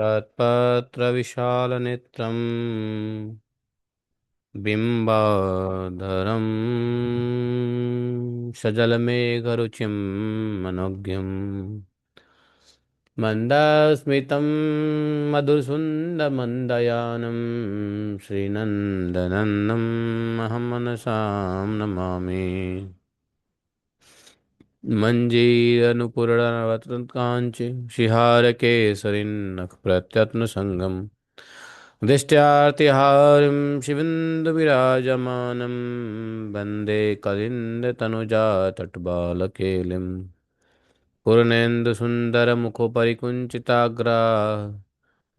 तत्पत्रविशालनेत्रं बिम्बाधरं सजलमेघरुचिं मनोज्ञं मन्दस्मितं मधुसुन्दरमन्दयानं श्रीनन्दनन्दनम् अहं मनसां नमामि। मञ्जीरनुपूरणवत्काञ्चि शिहारकेसरिन्नखप्रत्यत्नसङ्गम् दृष्ट्यार्तिहारिं शिवेन्दुविराजमानं वन्दे कलिन्दतनुजातटबालकेलिं पूर्णेन्दुसुन्दरमुखपरिकुञ्चिताग्रा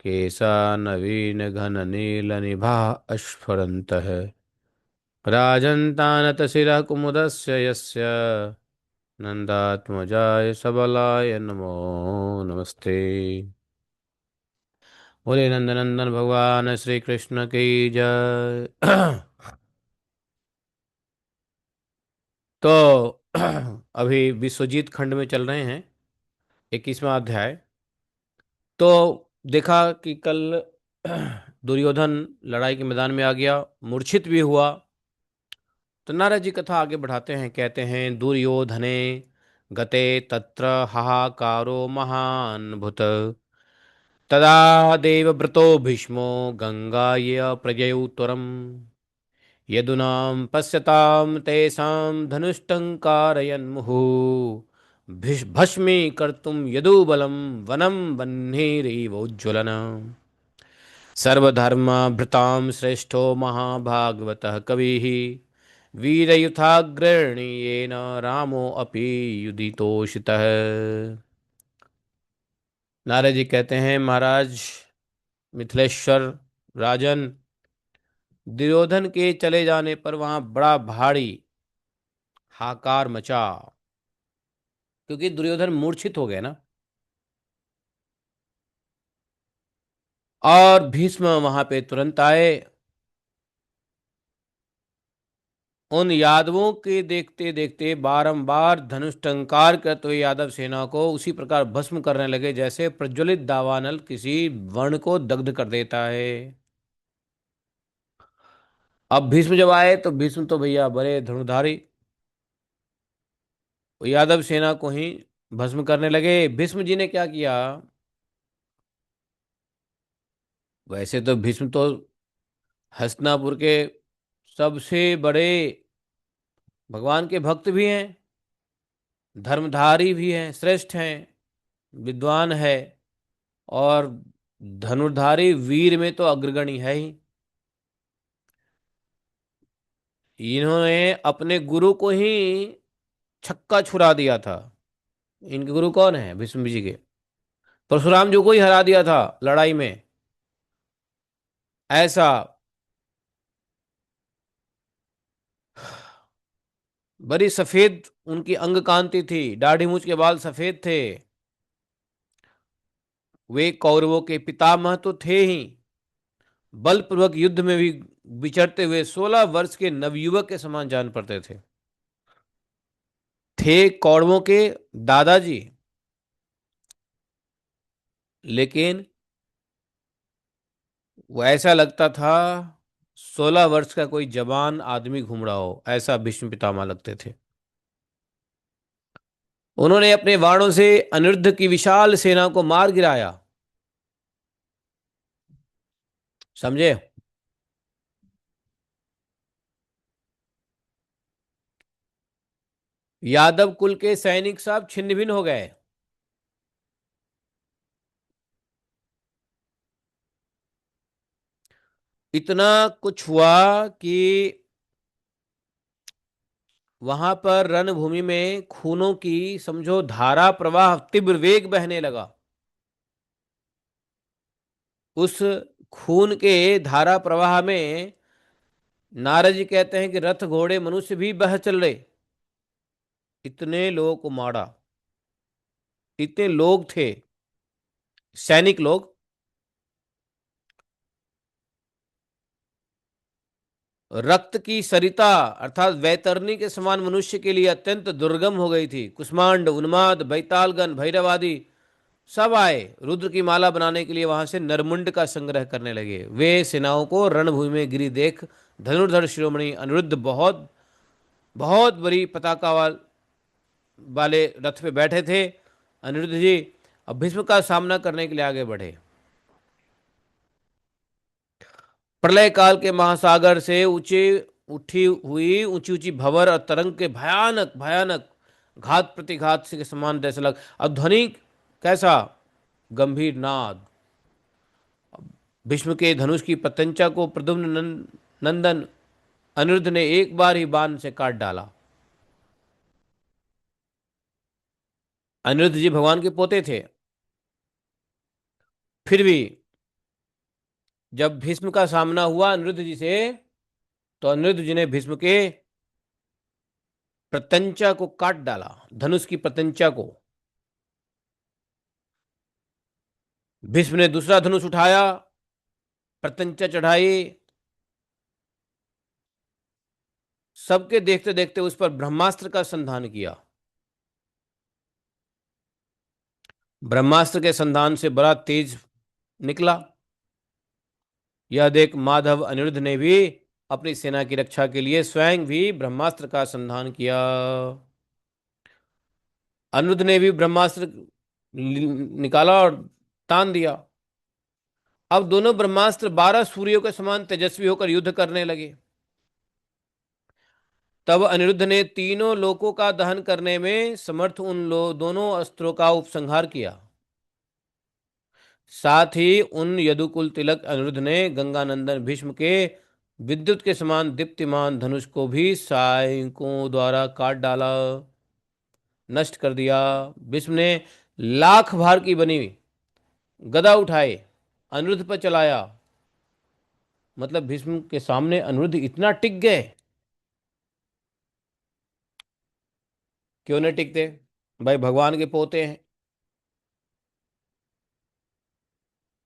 केशानवीनघननीलनिभा स्फुरन्तः राजन्तानतशिरः कुमुदस्य यस्य नन्दात्मजाय सबलाय नमो नमस्ते। बोले नंदनंदन भगवान श्री कृष्ण की जय। तो अभी विश्वजीत खंड में चल रहे हैं, 21वां अध्याय। तो देखा कि कल दुर्योधन लड़ाई के मैदान में आ गया, मूर्छित भी हुआ। तो नारद जी कथा आगे बढ़ाते हैं, कहते हैं दुर्योधने गते तत्र हाहाकारो महान भूत तदा देवव्रतो भीष्मो गंगाय प्रजयुत्तरम् यदुनां पश्यतां तेषां धनुष्टङ्कारयन्मुहुः भस्मीकर्तुं यदुबलं वनं वह्निरिवोज्ज्वलन सर्वधर्मभृतां श्रेष्ठो महाभागवतः कविः वीरयुथाग्रणीयेन रामो अपि युधितोषितः। नारद जी कहते हैं, महाराज मिथिलेश्वर राजन, दुर्योधन के चले जाने पर वहां बड़ा भारी हाकार मचा, क्योंकि दुर्योधन मूर्छित हो गए ना। और भीष्म वहां पे तुरंत आए। उन यादवों के देखते देखते बारंबार धनुष टंकार करते हुए यादव सेना को उसी प्रकार भस्म करने लगे जैसे प्रज्वलित दावानल किसी वर्ण को दग्ध कर देता है। अब भीष्म जब आए तो भीष्म तो भैया बड़े धनुर्धारी, वो यादव सेना को ही भस्म करने लगे। भीष्म जी ने क्या किया? वैसे तो भीष्म तो हस्तिनापुर के सबसे बड़े भगवान के भक्त भी हैं, धर्मधारी भी हैं, श्रेष्ठ हैं, विद्वान है, और धनुर्धारी वीर में तो अग्रगणी है ही। इन्होंने अपने गुरु को ही छक्का छुड़ा दिया था। इनके गुरु कौन है? भीष्म जी के। परशुराम जी को ही हरा दिया था लड़ाई में। ऐसा बड़ी सफेद उनकी अंग कांति थी, दाढ़ी मूछ के बाल सफेद थे। वे कौरवों के पितामह तो थे ही, बलपूर्वक युद्ध में भी विचरते हुए 16 वर्ष के नवयुवक के समान जान पड़ते थे कौरवों के दादाजी। लेकिन वो ऐसा लगता था 16 वर्ष का कोई जवान आदमी घूम रहा हो, ऐसा भीष्म पितामह लगते थे। उन्होंने अपने बाणों से अनिरुद्ध की विशाल सेना को मार गिराया। समझे? यादव कुल के सैनिक सब छिन्न भिन्न हो गए। इतना कुछ हुआ कि वहां पर रणभूमि में खूनों की समझो धारा प्रवाह तीव्र वेग बहने लगा। उस खून के धारा प्रवाह में नारद जी कहते हैं कि रथ घोड़े मनुष्य भी बह चल रहे। इतने लोगों को मारा, इतने लोग थे, सैनिक लोग। रक्त की सरिता अर्थात वैतरणी के समान मनुष्य के लिए अत्यंत दुर्गम हो गई थी। कुष्मांड, उन्माद, बैतालगण, भैरव आदि सब आए रुद्र की माला बनाने के लिए, वहां से नरमुंड का संग्रह करने लगे। वे सेनाओं को रणभूमि में गिरी देख धनुर्धर शिरोमणि अनिरुद्ध बहुत बहुत बड़ी पताका वाले रथ पे बैठे थे। अनिरुद्ध जी अब भीष्म का सामना करने के लिए आगे बढ़े। प्रलय काल के महासागर से ऊंचे उठी हुई ऊंची ऊंची भंवर और तरंग के भयानक भयानक घात प्रतिघात से के समान जैसे लग। अब ध्वनि कैसा? गंभीर नाद। भीष्म के धनुष की प्रत्यंचा को प्रद्युम्न नंदन अनिरुद्ध ने एक बार ही बाण से काट डाला। अनिरुद्ध जी भगवान के पोते थे, फिर भी जब भीष्म का सामना हुआ अनिरुद्ध जी से, तो अनिरुद्ध जी ने भीष्म के प्रत्यंचा को काट डाला, धनुष की प्रत्यंचा को। भीष्म ने दूसरा धनुष उठाया, प्रत्यंचा चढ़ाई। सबके देखते देखते उस पर ब्रह्मास्त्र का संधान किया। ब्रह्मास्त्र के संधान से बड़ा तेज निकला। यह देख माधव अनिरुद्ध ने भी अपनी सेना की रक्षा के लिए स्वयं भी ब्रह्मास्त्र का संधान किया। अनिरुद्ध ने भी ब्रह्मास्त्र निकाला और तान दिया। अब दोनों ब्रह्मास्त्र 12 सूर्यों के समान तेजस्वी होकर युद्ध करने लगे। तब अनिरुद्ध ने तीनों लोकों का दहन करने में समर्थ उन दोनों अस्त्रों का उपसंहार किया। साथ ही उन यदुकुल तिलक अनिरुद्ध ने गंगानंदन भीष्म के विद्युत के समान दीप्तिमान धनुष को भी सैनिकों द्वारा काट डाला, नष्ट कर दिया। भीष्म ने लाख भार की बनी गदा उठाए, अनिरुद्ध पर चलाया। मतलब भीष्म के सामने अनिरुद्ध इतना टिक गए। क्यों नहीं टिकते? भाई भगवान के पोते हैं।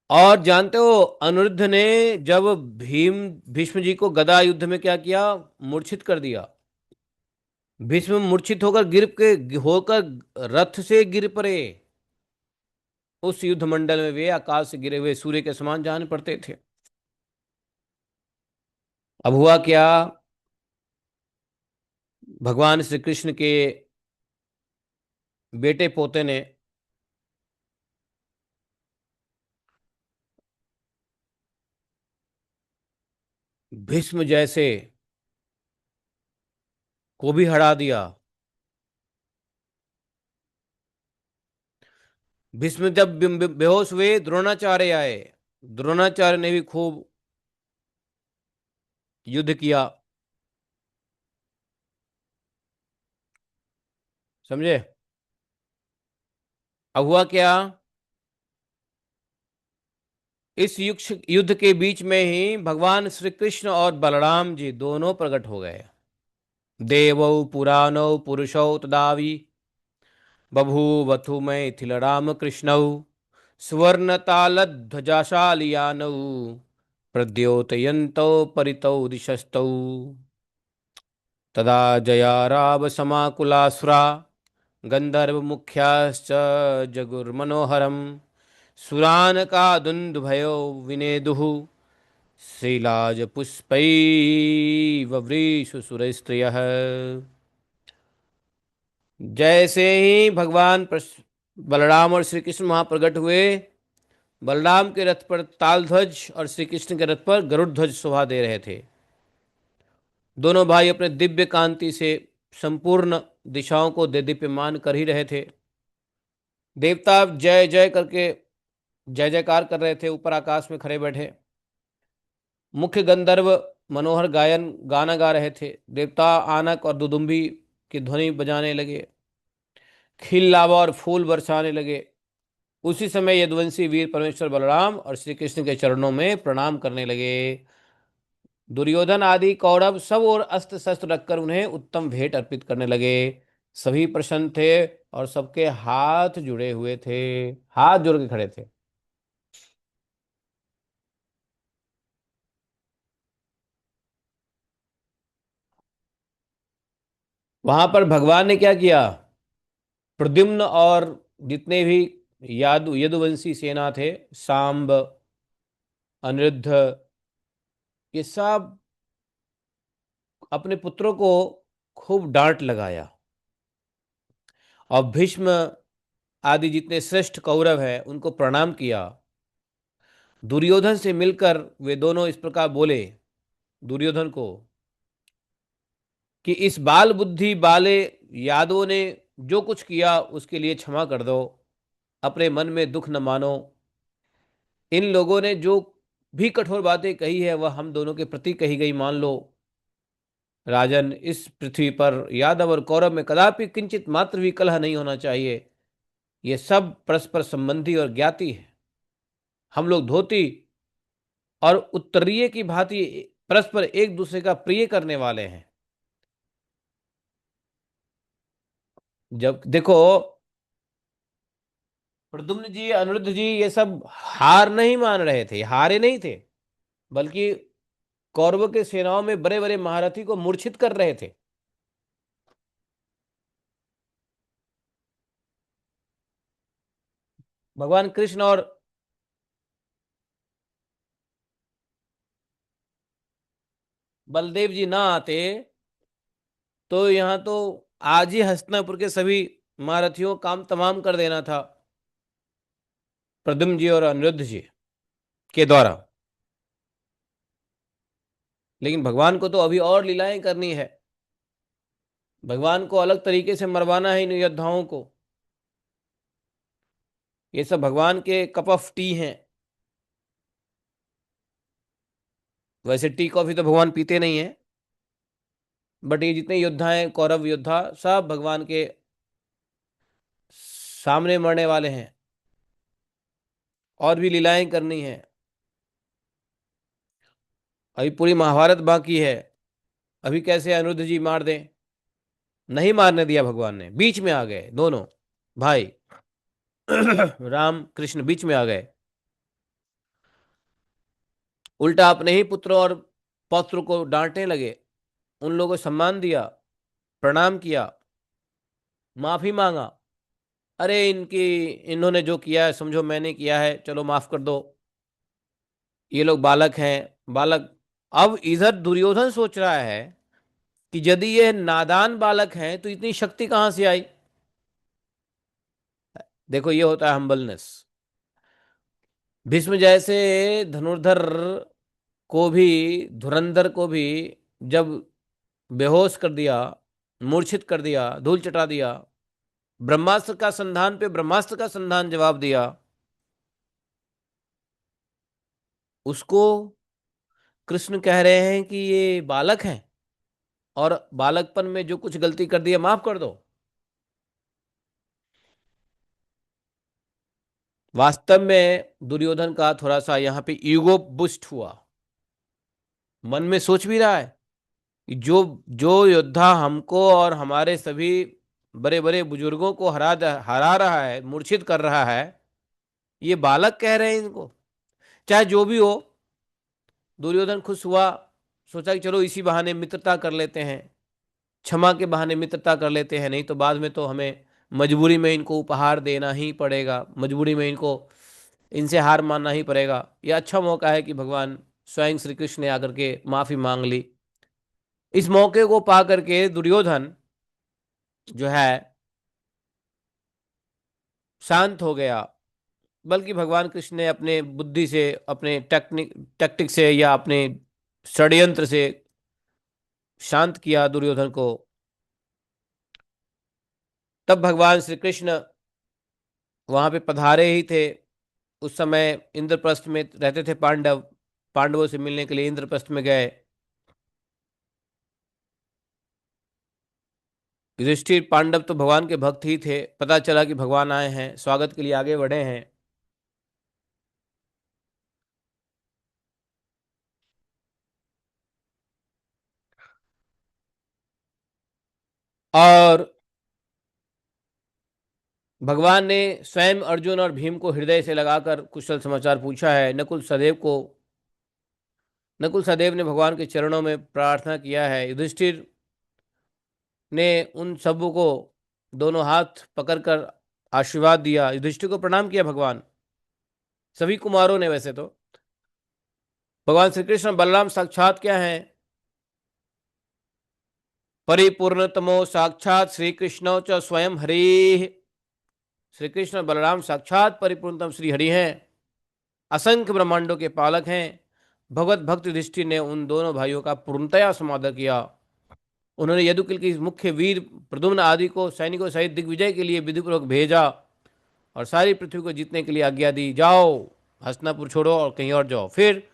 और जानते हो अनिरुद्ध ने जब भीम भीष्म जी को गदा युद्ध में क्या किया? मूर्छित कर दिया। भीष्म मूर्छित होकर रथ से गिर पड़े। उस युद्ध मंडल में वे आकाश से गिरे हुए सूर्य के समान जान पड़ते थे। अब हुआ क्या? भगवान श्री कृष्ण के बेटे पोते ने भीष्म जैसे को भी हरा दिया। भीष्म जब बेहोश हुए, द्रोणाचार्य आए। द्रोणाचार्य ने भी खूब युद्ध किया। समझे? अब हुआ क्या? इस युद्ध के बीच में ही भगवान श्री कृष्ण और बलराम जी दोनों प्रकट हो गए। देवौ पुराणौ पुरुषौ तदावि बभूवथु मैथिल राम कृष्णौ सुवर्ण तालध्वजाशालियानौ प्रद्योतयन्तौ परितौ दिशस्तौ तदा जया राव समाकुलासुरा गंधर्व मुख्याश्च जगुर्मनोहरम सुरान का दुंदुभयो विनेदुः श्रीलाज पुष्पैर्वृषु सुरस्त्रियः। जैसे ही भगवान बलराम और श्री कृष्ण वहां प्रकट हुए, बलराम के रथ पर तालध्वज और श्री कृष्ण के रथ पर गरुड़ ध्वज शोभा दे रहे थे। दोनों भाई अपने दिव्य कांति से संपूर्ण दिशाओं को दे दीप्यमान कर ही रहे थे। देवता जय जय करके जय जयकार कर रहे थे ऊपर आकाश में खड़े बैठे। मुख्य गंधर्व मनोहर गायन गाना गा रहे थे। देवता आनक और दुदुम्बी की ध्वनि बजाने लगे, खिल लावा और फूल बरसाने लगे। उसी समय यदुवंशी वीर परमेश्वर बलराम और श्री कृष्ण के चरणों में प्रणाम करने लगे। दुर्योधन आदि कौरव सब और अस्त्र शस्त्र रखकर उन्हें उत्तम भेंट अर्पित करने लगे। सभी प्रसन्न थे और सबके हाथ जुड़े हुए थे, हाथ जोड़ के खड़े थे। वहां पर भगवान ने क्या किया? प्रद्युम्न और जितने भी यदुवंशी सेना थे, सांब, अनिरुद्ध, ये सब अपने पुत्रों को खूब डांट लगाया। और भीष्म आदि जितने श्रेष्ठ कौरव हैं उनको प्रणाम किया। दुर्योधन से मिलकर वे दोनों इस प्रकार बोले दुर्योधन को कि इस बाल बुद्धि वाले यादवों ने जो कुछ किया उसके लिए क्षमा कर दो, अपने मन में दुख न मानो। इन लोगों ने जो भी कठोर बातें कही है वह हम दोनों के प्रति कही गई मान लो। राजन, इस पृथ्वी पर यादव और कौरव में कदापि किंचित मात्र भी कलह नहीं होना चाहिए। ये सब परस्पर संबंधी और ज्ञाति है। हम लोग धोती और उत्तरीय की भांति परस्पर एक दूसरे का प्रिय करने वाले हैं। जब देखो, प्रद्युम्न जी, अनिरुद्ध जी, ये सब हार नहीं मान रहे थे, हारे नहीं थे, बल्कि कौरवों के सेनाओं में बड़े बड़े महारथी को मूर्छित कर रहे थे। भगवान कृष्ण और बलदेव जी ना आते तो यहां तो आज ही हस्तिनापुर के सभी महारथियों का काम तमाम कर देना था, प्रद्युम्न जी और अनिरुद्ध जी के द्वारा। लेकिन भगवान को तो अभी और लीलाएं करनी है। भगवान को अलग तरीके से मरवाना है इन योद्धाओं को। ये सब भगवान के कप ऑफ टी हैं। वैसे टी कॉफी तो भगवान पीते नहीं है, बट ये जितने योद्धा हैं, कौरव योद्धा, सब भगवान के सामने मरने वाले हैं। और भी लीलाएं करनी है। अभी पूरी महाभारत बाकी है। अभी कैसे अनिरुद्ध जी मार दें? नहीं मारने दिया भगवान ने, बीच में आ गए दोनों भाई। राम कृष्ण बीच में आ गए। उल्टा अपने ही पुत्रों और पौत्र को डांटने लगे। उन लोगों को सम्मान दिया, प्रणाम किया, माफी मांगा। अरे इनकी, इन्होंने जो किया है समझो मैंने किया है, चलो माफ कर दो। ये लोग बालक हैं, बालक। अब इधर दुर्योधन सोच रहा है कि यदि ये नादान बालक हैं तो इतनी शक्ति कहां से आई। देखो, ये होता है हम्बलनेस। भीष्म जैसे धनुर्धर को भी, धुरंधर को भी जब बेहोश कर दिया, मूर्छित कर दिया, धूल चटा दिया, ब्रह्मास्त्र का संधान पे ब्रह्मास्त्र का संधान जवाब दिया, उसको कृष्ण कह रहे हैं कि ये बालक हैं और बालकपन में जो कुछ गलती कर दी है माफ कर दो। वास्तव में दुर्योधन का थोड़ा सा यहाँ पे ईगो बुस्ट हुआ। मन में सोच भी रहा है कि जो जो योद्धा हमको और हमारे सभी बड़े बड़े बुजुर्गों को हरा रहा है, मूर्छित कर रहा है, ये बालक कह रहे हैं इनको। चाहे जो भी हो, दुर्योधन खुश हुआ। सोचा कि चलो इसी बहाने मित्रता कर लेते हैं, क्षमा के बहाने मित्रता कर लेते हैं, नहीं तो बाद में तो हमें मजबूरी में इनको उपहार देना ही पड़ेगा, मजबूरी में इनको, इनसे हार मानना ही पड़ेगा। यह अच्छा मौका है कि भगवान स्वयं श्री कृष्ण ने आकर के माफी मांग ली। इस मौके को पा करके दुर्योधन जो है शांत हो गया। बल्कि भगवान कृष्ण ने अपने बुद्धि से, अपने टेक्निक से या अपने षड्यंत्र से शांत किया दुर्योधन को। तब भगवान श्री कृष्ण वहां पे पधारे ही थे। उस समय इंद्रप्रस्थ में रहते थे पांडव। पांडवों से मिलने के लिए इंद्रप्रस्थ में गए। युधिष्ठिर, पांडव तो भगवान के भक्त ही थे। पता चला कि भगवान आए हैं, स्वागत के लिए आगे बढ़े हैं। और भगवान ने स्वयं अर्जुन और भीम को हृदय से लगाकर कुशल समाचार पूछा है। नकुल सहदेव ने भगवान के चरणों में प्रार्थना किया है। युधिष्ठिर ने उन सबों को दोनों हाथ पकड़कर आशीर्वाद दिया, युधिष्ठिर को प्रणाम किया भगवान, सभी कुमारों ने वैसे तो। भगवान श्री कृष्ण बलराम साक्षात क्या है? परिपूर्णतमो साक्षात श्री कृष्ण च स्वयं हरि। श्री कृष्ण बलराम साक्षात परिपूर्णतम श्री हरि हैं, असंख्य ब्रह्मांडों के पालक हैं। भगवत भक्त युधिष्ठिर ने उन दोनों भाइयों का पूर्णतया समादर किया। उन्होंने यदुकुल की मुख्य वीर प्रद्युम्न आदि को सैनिकों सहित दिग्विजय के लिए विधिपूर्वक भेजा और सारी पृथ्वी को जीतने के लिए आज्ञा दी, जाओ हस्तिनापुर छोड़ो और कहीं और जाओ। फिर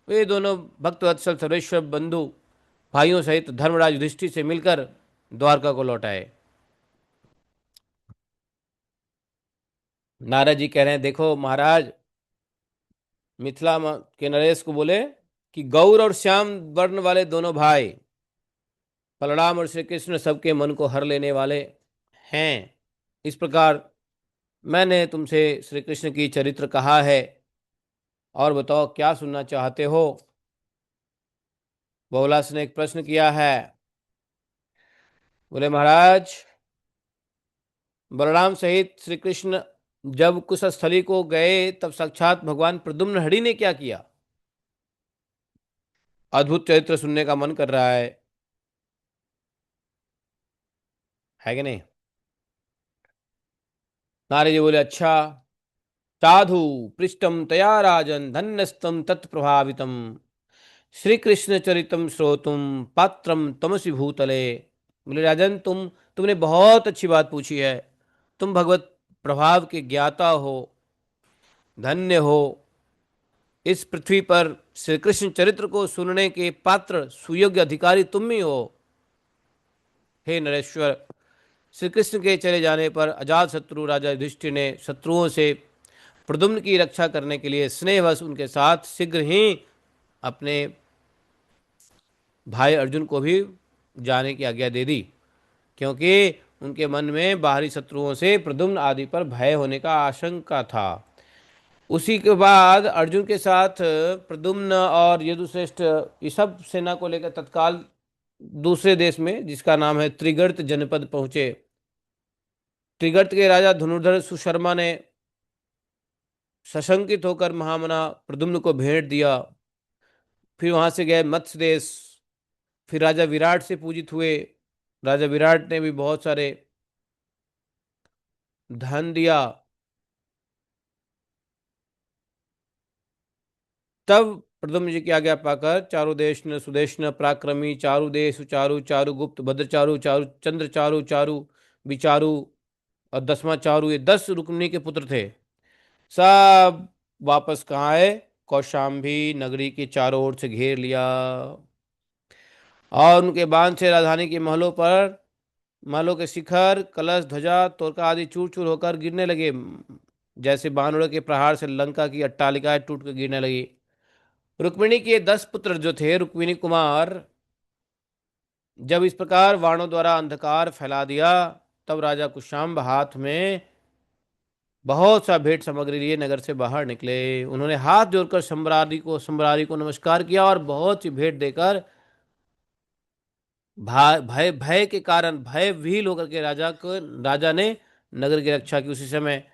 वे दोनों भक्तवत्सल सर्वेश्वर बंधु भाइयों सहित धर्मराज युधिष्ठिर से मिलकर द्वारका को लौट आए। नारद जी कह रहे हैं, देखो महाराज, के नरेश को बोले कि गौर और श्याम वर्ण वाले दोनों भाई बलराम और श्री कृष्ण सबके मन को हर लेने वाले हैं। इस प्रकार मैंने तुमसे श्री कृष्ण की चरित्र कहा है, और बताओ क्या सुनना चाहते हो? बहुलास ने एक प्रश्न किया है। बोले महाराज, बलराम सहित श्री कृष्ण जब कुशस्थली को गए तब साक्षात भगवान प्रद्युम्न हरि ने क्या किया? अद्भुत चरित्र सुनने का मन कर रहा है कि नहीं? नारद जी बोले, अच्छा। साधु पृष्ठम तया राजन धन्यस्तम तत्प्रभावितम श्री कृष्ण चरितम श्रोतुम पात्रम तमसि भूतले। बोले राजन, तुमने बहुत अच्छी बात पूछी है। तुम भगवत प्रभाव के ज्ञाता हो, धन्य हो। इस पृथ्वी पर श्री कृष्ण चरित्र को सुनने के पात्र सुयोग्य अधिकारी तुम ही हो। हे नरेश्वर, श्री कृष्ण के चले जाने पर अजात शत्रु राजा युधिष्ठिर ने शत्रुओं से प्रद्युम्न की रक्षा करने के लिए स्नेहवश उनके साथ शीघ्र ही अपने भाई अर्जुन को भी जाने की आज्ञा दे दी, क्योंकि उनके मन में बाहरी शत्रुओं से प्रद्युम्न आदि पर भय होने का आशंका था। उसी के बाद अर्जुन के साथ प्रद्युम्न और यदुश्रेष्ठ ये सब सेना को लेकर तत्काल दूसरे देश में, जिसका नाम है त्रिगर्त जनपद, पहुंचे। त्रिगर्त के राजा धनुर्धर सुशर्मा ने सशंकित होकर महामना प्रद्युम्न को भेंट दिया। फिर वहां से गए मत्स्य देश। फिर राजा विराट से पूजित हुए। राजा विराट ने भी बहुत सारे धन दिया। तब प्रद्युम्न जी की आज्ञा पाकर चारु देश न सुदेश न पराक्रमी चारु देश चारु चारु गुप्त भद्रचारु चारु चंद्र चारु चारु विचारु और 10वां चारु, ये 10 रुक्मिणी के पुत्र थे। सब वापस कहाँ आए? कौशाम्बी नगरी के चारों ओर से घेर लिया और उनके बांध से राजधानी के महलों के शिखर कलश ध्वजा तोरका आदि चूर चूर होकर गिरने लगे, जैसे बानरों के प्रहार से लंका की अट्टालिकाएं टूट कर गिरने लगी। रुक्मिणी के 10 पुत्र जो थे रुक्मिणी कुमार, जब इस प्रकार वाणों द्वारा अंधकार फैला दिया, तब राजा कुशाम्ब हाथ में बहुत सा भेंट सामग्री लिए नगर से बाहर निकले। उन्होंने हाथ जोड़कर सम्रारी को नमस्कार किया और बहुत सी भेंट देकर भय भय के कारण भय विहील होकर के राजा ने नगर की रक्षा की। उसी समय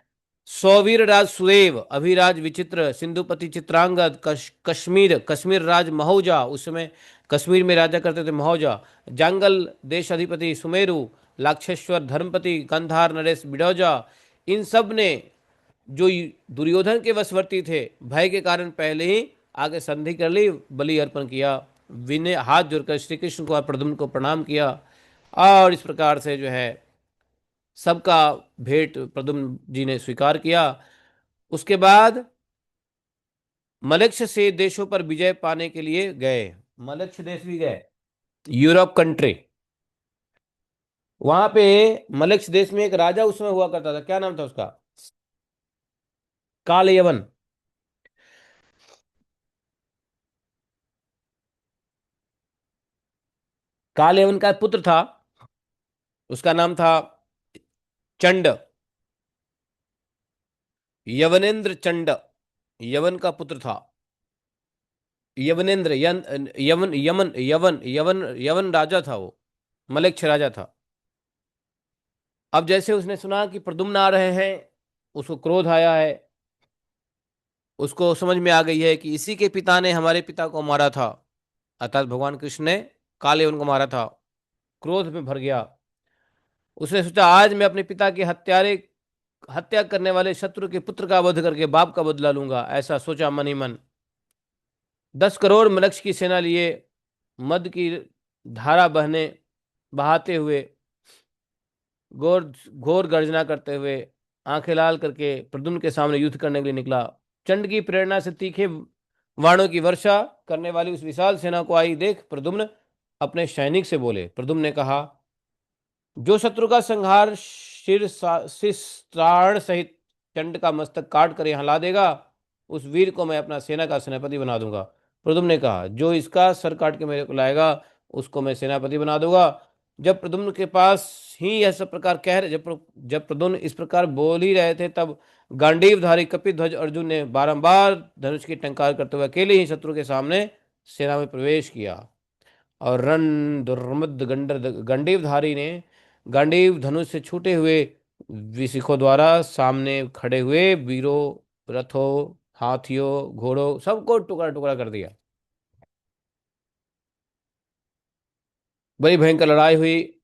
सौवीर राज सुदेव, अभिराज विचित्र, सिंधुपति चित्रांगद, कश्मीर राज महोजा, उस समय कश्मीर में राजा करते थे महोजा, जांगल देश अधिपति सुमेरु, लाक्षेश्वर धर्मपति, कंधार नरेश बिडौजा, इन सब ने जो दुर्योधन के वशवर्ती थे, भय के कारण पहले ही आगे संधि कर ली, बलि अर्पण किया। विनय हाथ जोड़कर श्री कृष्ण को और प्रद्युम्न को प्रणाम किया और इस प्रकार से जो है सबका भेंट प्रद्युम्न जी ने स्वीकार किया। उसके बाद मलक्ष्य से देशों पर विजय पाने के लिए गए। मलक्ष्य देश भी गए, यूरोप कंट्री। वहां पे मलक्ष्य देश में एक राजा उस समय हुआ करता था, क्या नाम था उसका? काल यवन। काल यवन का पुत्र था, उसका नाम था चंड, यवनेन्द्र चंड, यवन का पुत्र था। यवनेन्द्र यवन राजा था वो, मलेच्छ राजा था। अब जैसे उसने सुना कि प्रद्युम्न आ रहे हैं, उसको क्रोध आया है। उसको समझ में आ गई है कि इसी के पिता ने हमारे पिता को मारा था, अर्थात भगवान कृष्ण ने काले उनको मारा था। क्रोध में भर गया। उसने सोचा आज मैं अपने पिता के हत्या करने वाले शत्रु के पुत्र का वध करके बाप का बदला लूंगा, ऐसा सोचा मन ही मन। 10 करोड़ मनुष्य की सेना लिए मद की धारा बहाते हुए, घोर घोर गर्जना करते हुए, आंखें लाल करके प्रद्युम्न के सामने युद्ध करने के लिए निकला। चंड की प्रेरणा से तीखे वाणों की वर्षा करने वाली उस विशाल सेना को आई देख प्रद्युम्न अपने सैनिक से बोले। प्रद्युम्न ने कहा, जो शत्रु का संहार शिर सहित चंड का मस्तक काट कर यहाँ ला देगा, उस वीर को मैं अपना सेना का सेनापति बना दूंगा। प्रद्युम्न ने कहा, जो इसका सर काट के मेरे को लाएगा, उसको मैं सेनापति बना दूंगा। जब प्रद्युम्न के पास ही यह सब प्रकार कह रहे जब प्रद्युम्न इस प्रकार बोल ही रहे थे, तब गांडीवधारी कपिध्वज अर्जुन ने बारंबार धनुष की टंकार करते हुए अकेले ही शत्रु के सामने सेना में प्रवेश किया। और रण दुर्मद गंडीवधारी ने गांडीव धनुष से छूटे हुए विसिखों द्वारा सामने खड़े हुए वीरों, रथों, हाथियों, घोड़ों सबको टुकड़ा टुकड़ा कर दिया। बड़ी भयंकर लड़ाई हुई।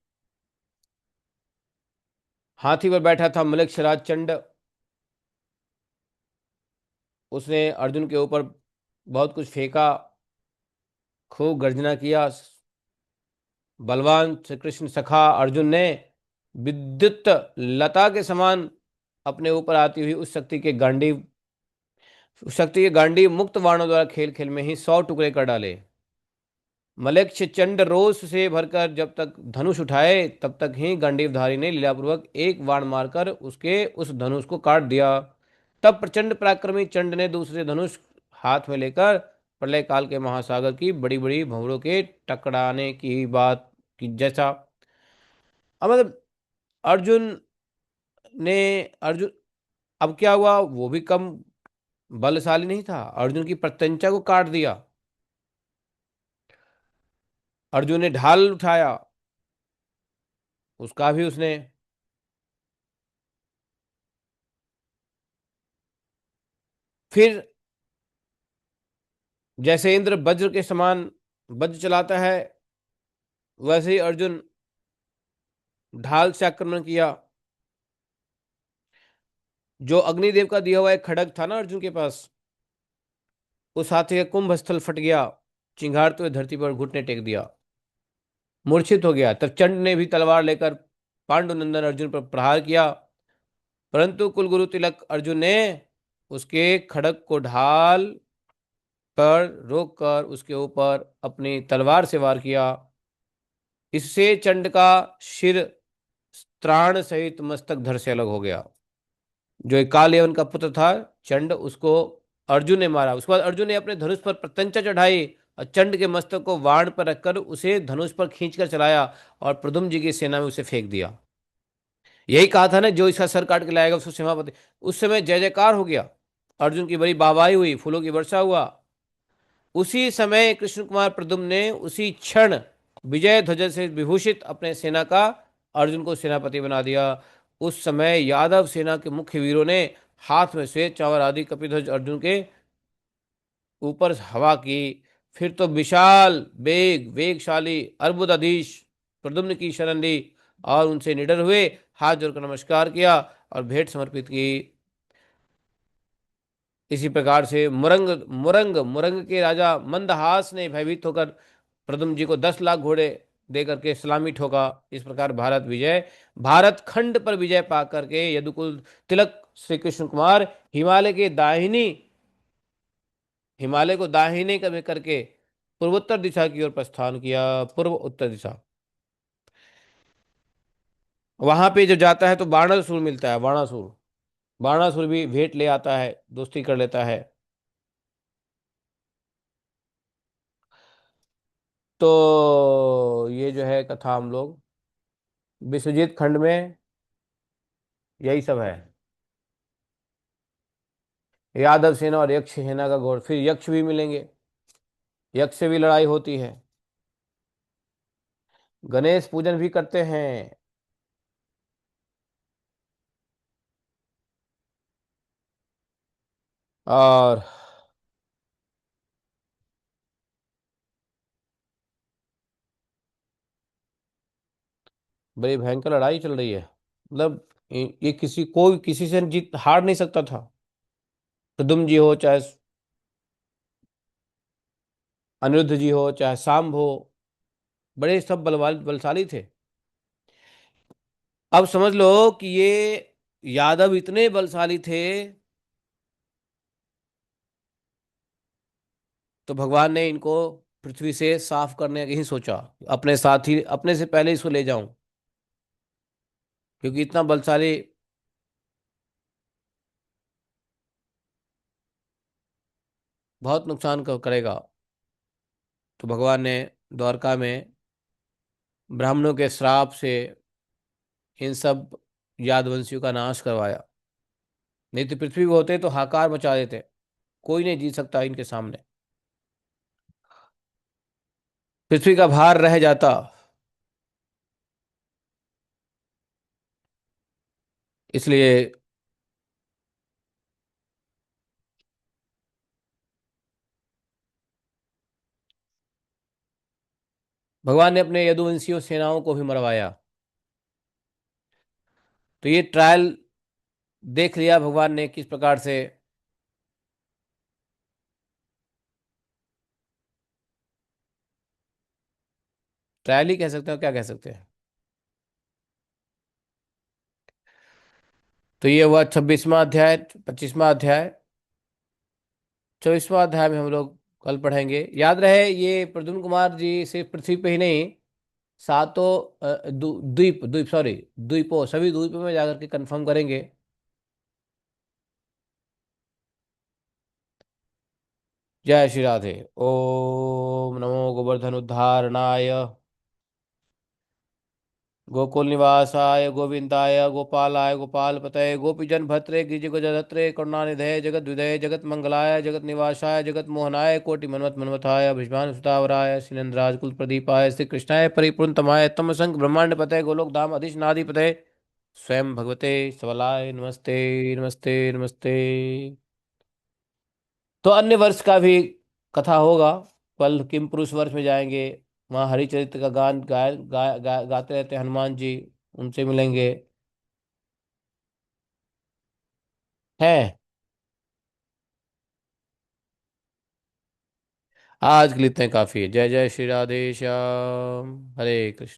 हाथी पर बैठा था मलेच्छराज चंड। उसने अर्जुन के ऊपर बहुत कुछ फेंका, खूब गर्जना किया। बलवान श्री कृष्ण सखा अर्जुन ने विद्युत लता के समान अपने ऊपर आती हुई उस शक्ति के गांडीव मुक्त बाणों द्वारा खेल खेल में ही 100 टुकड़े कर डाले। मलेच्छ चंड रोष से भरकर जब तक धनुष उठाए, तब तक ही गांडीवधारी ने लीलापूर्वक एक बाण मारकर उसके उस धनुष को काट दिया। तब प्रचंड पराक्रमी चंड ने दूसरे धनुष हाथ में लेकर प्रलय काल के महासागर की बड़ी बड़ी भंवरों के टकराने की बात की जैसा। अब मतलब अर्जुन ने अर्जुन अब क्या हुआ, वो भी कम बलशाली नहीं था, अर्जुन की प्रत्यंचा को काट दिया। अर्जुन ने ढाल उठाया, उसका भी उसने। फिर जैसे इंद्र वज्र के समान वज्र चलाता है, वैसे ही अर्जुन ढाल से आक्रमण किया। जो अग्निदेव का दिया हुआ एक खड़ग था ना अर्जुन के पास, उस हाथी का कुंभ स्थल फट गया। चिंगारते हुए धरती पर घुटने टेक दिया, मूर्छित हो गया। तब चंड ने भी तलवार लेकर पांडुनंदन अर्जुन पर प्रहार किया, परंतु कुलगुरु तिलक अर्जुन ने उसके खड़ग को ढाल पर रोककर उसके ऊपर अपनी तलवार से वार किया। इससे चंड का सिर त्राण सहित मस्तक धड़ से अलग हो गया। जो एक काल यवन का पुत्र था चंड, उसको अर्जुन ने मारा। उसके बाद अर्जुन ने अपने धनुष पर प्रत्यंचा चढ़ाई और चंड के मस्तक को वाण पर रखकर उसे धनुष पर खींचकर चलाया और प्रद्युम्न जी की सेना में उसे फेंक दिया। यही कहा था ना, जो इसका सर काट के लाएगा उसको सेनापति। उस समय जय जयकार हो गया, अर्जुन की बड़ी वाहवाही हुई, फूलों की वर्षा हुआ। उसी समय कृष्ण कुमार प्रद्युम्न ने उसी क्षण विजय ध्वज से विभूषित अपने सेना का अर्जुन को सेनापति बना दिया। उस समय यादव सेना के मुख्य वीरों ने हाथ में श्वेत चावल आदि कपिध्वज अर्जुन के ऊपर हवा की। फिर तो विशाल वेगशाली अर्बुदाधीश प्रद्युम्न की शरण ली और उनसे निडर हुए, हाथ जोड़कर नमस्कार किया और भेंट समर्पित की। इसी प्रकार से मुरंग मुरंग मुरंग के राजा मंदहास ने भयभीत होकर प्रद्युम्न जी को 10 लाख घोड़े दे करके सलामी ठोका। इस प्रकार भारत खंड पर विजय पा करके यदुकुल तिलक श्री कृष्ण कुमार हिमालय को दाहिने कभी करके पूर्वोत्तर दिशा की ओर प्रस्थान किया। पूर्व उत्तर दिशा, वहां पे जब जाता है तो बाणासुर मिलता है। बाणासुर भी भेंट ले आता है, दोस्ती कर लेता है। तो ये जो है कथा हम लोग विश्वजीत खंड में यही सब है। यादव सेना और यक्ष सेना का घोर, फिर यक्ष भी मिलेंगे, यक्ष से भी लड़ाई होती है। गणेश पूजन भी करते हैं। और बड़ी भयंकर लड़ाई चल रही है, मतलब ये किसी कोई किसी से जीत हार नहीं सकता था। प्रद्युम्न जी हो चाहे अनिरुद्ध जी हो चाहे सांब हो, बड़े सब बलशाली थे। अब समझ लो कि ये यादव इतने बलशाली थे, तो भगवान ने इनको पृथ्वी से साफ करने का ही सोचा, अपने साथ ही अपने से पहले इसको ले जाऊं, क्योंकि इतना बलशाली बहुत नुकसान करेगा। तो भगवान ने द्वारका में ब्राह्मणों के श्राप से इन सब यादवंशियों का नाश करवाया। नहीं तो पृथ्वी पे होते तो हाकार मचा देते, कोई नहीं जीत सकता इनके सामने, पृथ्वी का भार रह जाता। इसलिए भगवान ने अपने यदुवंशियों सेनाओं को भी मरवाया। तो ये ट्रायल देख लिया भगवान ने किस प्रकार से। ट्रायल ही कह सकते हो, क्या कह सकते हैं। तो ये हुआ 26वां अध्याय, 25वां अध्याय। 24वां अध्याय में हम लोग कल पढ़ेंगे। याद रहे ये प्रद्युम्न कुमार जी सिर्फ पृथ्वी पे ही नहीं, सातों द्वीप द्वीप सॉरी द्वीपों सभी द्वीपों में जाकर के कंफर्म करेंगे। जय श्री राधे। ओम नमो गोवर्धन उद्धारणाय, गोकुल निवासाय गोविंदाय गोपालाय गोपाल पतये गोपीजन भत्रे गिरिजगजधत्रे करुणानिधे जगत विदये जगत मंगलाय जगत निवासाय जगत मोहनाय कोटि मनमत मनमथाय भीष्मान सुतावराय श्रीनंदराज कुल प्रदीपाय श्री कृष्णाय परिपूर्णतमाय तम संग ब्रह्मांड पतये गोलोक धाम अधिशनाधिपतये स्वयं भगवते सबलाय नमस्ते। नमस्ते नमस्ते। तो अन्य वर्ष का भी कथा होगा, कल किम पुरुष वर्ष में जाएंगे, वहाँ हरिचरित्र का गान गाते रहते हैं हनुमान जी, उनसे मिलेंगे। हैं। आज के लिए इतने काफी है। जय जय श्री राधे श्याम, हरे कृष्ण।